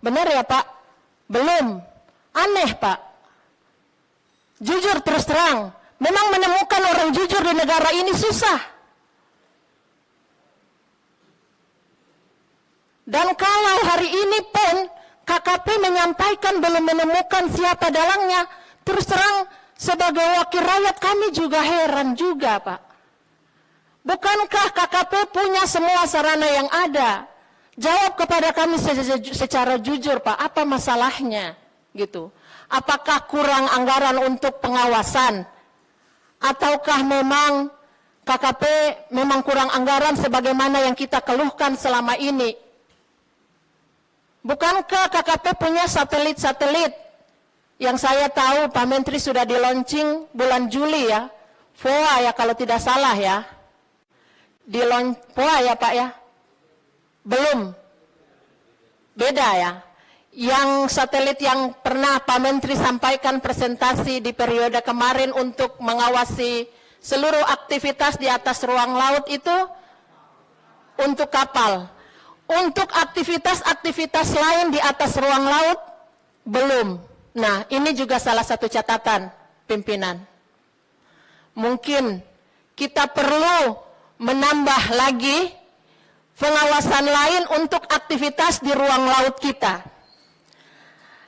Benar ya Pak? Belum. Aneh Pak. Jujur terus terang, memang menemukan orang jujur di negara ini susah. Dan kalau hari ini pun KKP menyampaikan belum menemukan siapa dalangnya, terus terang sebagai wakil rakyat kami juga heran juga Pak. Bukankah KKP punya semua sarana yang ada? Jawab kepada kami secara jujur Pak, apa masalahnya? Gitu. Apakah kurang anggaran untuk pengawasan? Ataukah memang KKP memang kurang anggaran sebagaimana yang kita keluhkan selama ini? Bukankah KKP punya satelit-satelit? Yang saya tahu Pak Menteri sudah di-launching bulan Juli ya. FOA ya kalau tidak salah ya. FOA ya Pak ya? Belum. Beda ya. Yang satelit yang pernah Pak Menteri sampaikan presentasi di periode kemarin untuk mengawasi seluruh aktivitas di atas ruang laut itu untuk kapal. Untuk aktivitas-aktivitas lain di atas ruang laut, belum. Nah, ini juga salah satu catatan pimpinan. Mungkin kita perlu menambah lagi pengawasan lain untuk aktivitas di ruang laut kita.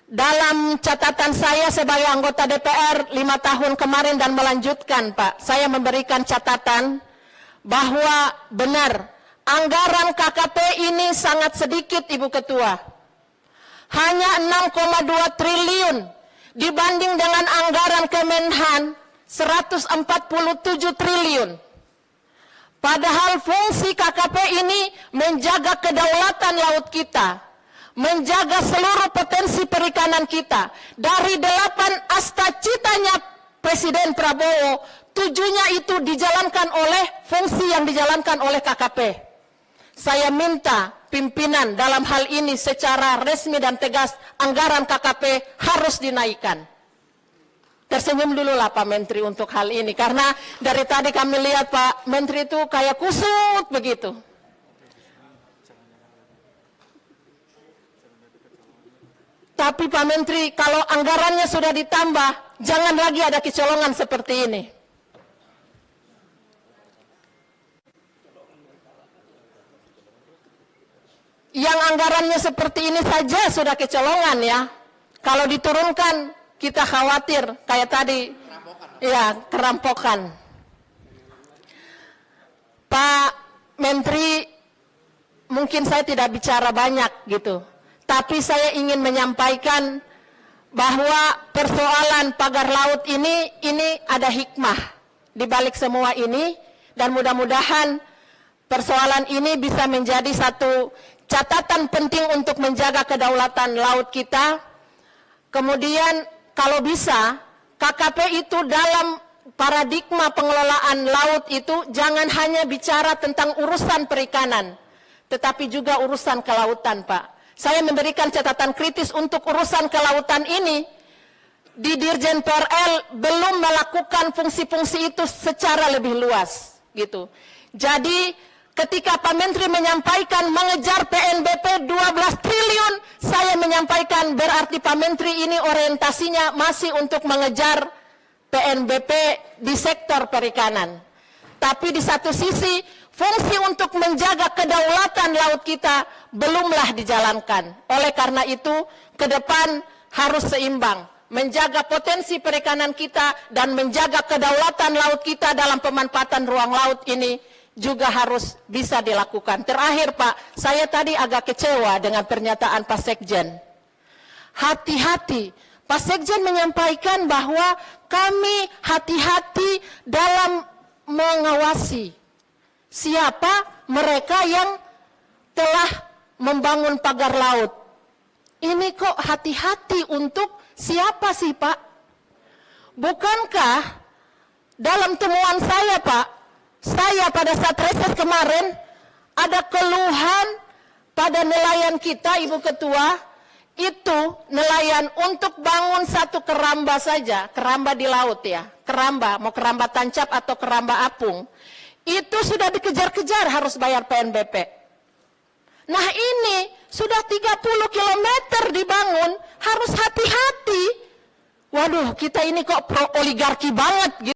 Dalam catatan saya sebagai anggota DPR 5 tahun kemarin dan melanjutkan Pak, saya memberikan catatan bahwa benar, anggaran KKP ini sangat sedikit Ibu Ketua. Hanya 6,2 triliun dibanding dengan anggaran Kemenhan 147 triliun. Padahal fungsi KKP ini menjaga kedaulatan laut kita, menjaga seluruh potensi perikanan kita. Dari 8 asta-citanya Presiden Prabowo, 7-nya itu dijalankan oleh fungsi yang dijalankan oleh KKP. Saya minta pimpinan dalam hal ini secara resmi dan tegas anggaran KKP harus dinaikkan. Tersenyum dulu lah Pak Menteri untuk hal ini, karena dari tadi kami lihat Pak Menteri itu kayak kusut begitu. Tapi Pak Menteri, kalau anggarannya sudah ditambah, jangan lagi ada kecolongan seperti ini. Yang anggarannya seperti ini saja sudah kecolongan ya. Kalau diturunkan, kita khawatir kayak tadi, ya kerampokan. Pak Menteri, mungkin saya tidak bicara banyak gitu, tapi saya ingin menyampaikan bahwa persoalan pagar laut ini ada hikmah di balik semua ini, dan mudah-mudahan persoalan ini bisa menjadi satu catatan penting untuk menjaga kedaulatan laut kita. Kemudian kalau bisa, KKP itu dalam paradigma pengelolaan laut itu jangan hanya bicara tentang urusan perikanan, tetapi juga urusan kelautan Pak. Saya memberikan catatan kritis untuk urusan kelautan ini. Di Dirjen PRL belum melakukan fungsi-fungsi itu secara lebih luas gitu. Jadi ketika Pak Menteri menyampaikan mengejar PNBP 12 triliun, saya menyampaikan berarti Pak Menteri ini orientasinya masih untuk mengejar PNBP di sektor perikanan. Tapi di satu sisi, fungsi untuk menjaga kedaulatan laut kita belumlah dijalankan. Oleh karena itu, ke depan harus seimbang. Menjaga potensi perikanan kita dan menjaga kedaulatan laut kita dalam pemanfaatan ruang laut ini juga harus bisa dilakukan. Terakhir Pak, saya tadi agak kecewa dengan pernyataan Pak Sekjen. Hati-hati, Pak Sekjen menyampaikan bahwa kami hati-hati dalam mengawasi siapa mereka yang telah membangun pagar laut. Ini kok hati-hati untuk siapa sih Pak? Bukankah dalam temuan saya Pak, saya pada saat reses kemarin ada keluhan pada nelayan kita Ibu Ketua, itu nelayan untuk bangun satu keramba saja, keramba di laut ya, keramba, mau keramba tancap atau keramba apung, itu sudah dikejar-kejar harus bayar PNBP. Nah ini sudah 30 kilometer dibangun, harus hati-hati. Waduh, kita ini kok pro oligarki banget gitu.